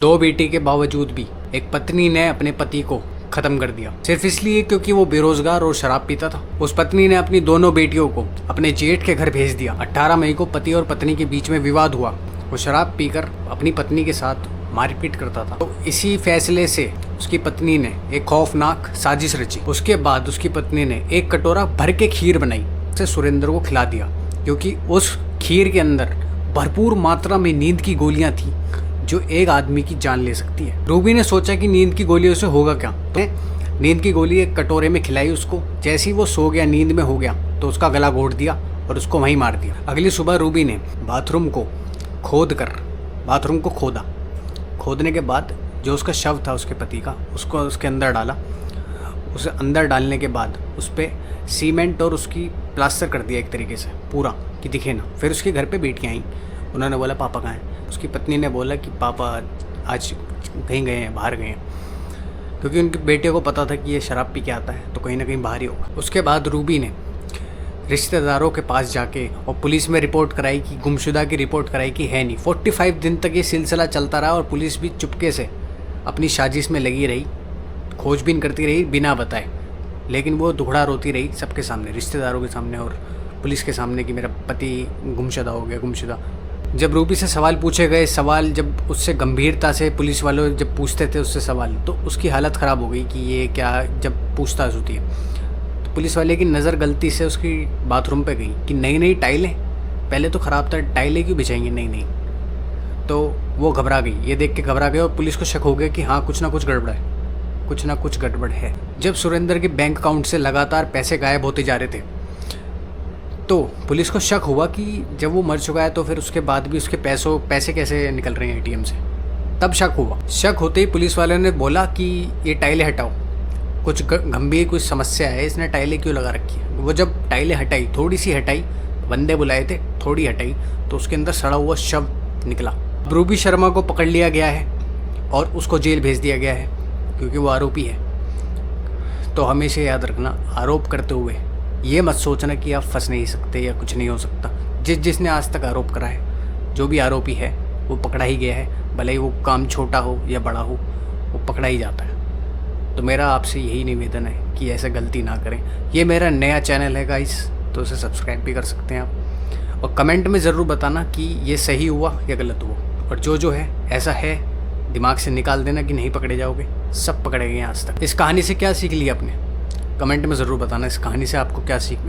दो बेटी के बावजूद भी एक पत्नी ने अपने पति को खत्म कर दिया, सिर्फ इसलिए क्योंकि वो बेरोजगार और शराब पीता था। उस पत्नी ने अपनी दोनों बेटियों को अपने जेठ के घर भेज दिया। 18 मई को पति और पत्नी के बीच में विवाद हुआ। वो शराब पीकर अपनी पत्नी के साथ मारपीट करता था। तो इसी फैसले से उसकी पत्नी ने एक खौफनाक साजिश रची। उसके बाद उसकी पत्नी ने एक कटोरा भर के खीर बनाई, उसे सुरेंद्र को खिला दिया, क्योंकि उस खीर के अंदर भरपूर मात्रा में नींद की गोलियां थी जो एक आदमी की जान ले सकती है। रूबी ने सोचा कि नींद की गोलियों से होगा क्या, तो नींद की गोली एक कटोरे में खिलाई उसको। जैसे ही वो सो गया, नींद में हो गया, तो उसका गला घोट दिया और उसको वहीं मार दिया। अगली सुबह रूबी ने बाथरूम को खोदा। खोदने के बाद जो उसका शव था उसके पति का, उसको उसके अंदर डाला। उसे अंदर डालने के बाद उस पर सीमेंट और उसकी प्लास्टर कर दिया एक तरीके से पूरा कि दिखे ना। फिर उसके घर पे बेटियाँ आईं, उन्होंने बोला पापा कहाँ हैं। उसकी पत्नी ने बोला कि पापा आज कहीं गए हैं, बाहर गए हैं, क्योंकि उनके बेटे को पता था कि ये शराब पी के आता है तो कहीं ना कहीं बाहर ही होगा। उसके बाद रूबी ने रिश्तेदारों के पास जाके और पुलिस में रिपोर्ट कराई कि गुमशुदा की रिपोर्ट कराई कि है नहीं। 45 दिन तक ये सिलसिला चलता रहा और पुलिस भी चुपके से अपनी साजिश में लगी रही, खोजबीन करती रही बिना बताए। लेकिन वो दुखड़ा रोती रही सबके सामने, रिश्तेदारों के सामने और पुलिस के सामने कि मेरा पति गुमशुदा हो गया, गुमशुदा। जब रूबी से सवाल पूछे गए, सवाल जब उससे गंभीरता से पुलिस वालों जब पूछते थे उससे सवाल, तो उसकी हालत ख़राब हो गई कि ये क्या, जब पूछताछ होती है तो पुलिस वाले की नज़र गलती से उसकी बाथरूम पे गई कि नई नई टाइलें, पहले तो ख़राब था, टाइलें क्यों बिछाएंगे नई नई। तो वो घबरा गई, ये देख के घबरा गई और पुलिस को शक हो गया कि हाँ कुछ ना कुछ गड़बड़ है, कुछ ना कुछ गड़बड़ है। जब सुरेंद्र के बैंक अकाउंट से लगातार पैसे गायब होते जा रहे थे तो पुलिस को शक हुआ कि जब वो मर चुका है तो फिर उसके बाद भी उसके पैसे कैसे निकल रहे हैं एटीएम से। तब शक हुआ। शक होते ही पुलिस वाले ने बोला कि ये टाइलें हटाओ, कुछ गंभीर कुछ समस्या है, इसने टाइलें क्यों लगा रखी है। वो जब टाइलें हटाई, थोड़ी सी हटाई, बंदे बुलाए थे, थोड़ी हटाई, तो उसके अंदर सड़ा हुआ शव निकला। रूबी शर्मा को पकड़ लिया गया है और उसको जेल भेज दिया गया है क्योंकि वो आरोपी है। तो हमेशा याद रखना, आरोप करते हुए ये मत सोचना कि आप फंस नहीं सकते या कुछ नहीं हो सकता। जिसने आज तक आरोप करा है, जो भी आरोपी है वो पकड़ा ही गया है, भले ही वो काम छोटा हो या बड़ा हो, वो पकड़ा ही जाता है। तो मेरा आपसे यही निवेदन है कि ऐसे गलती ना करें। ये मेरा नया चैनल है गाइस, तो उसे सब्सक्राइब भी कर सकते हैं आप, और कमेंट में ज़रूर बताना कि ये सही हुआ या गलत हुआ। और जो है ऐसा है दिमाग से निकाल देना कि नहीं पकड़े जाओगे, सब पकड़े गए आज तक। इस कहानी से क्या सीख लिया आपने, कमेंट में ज़रूर बताना। इस कहानी से आपको क्या सीख मिली।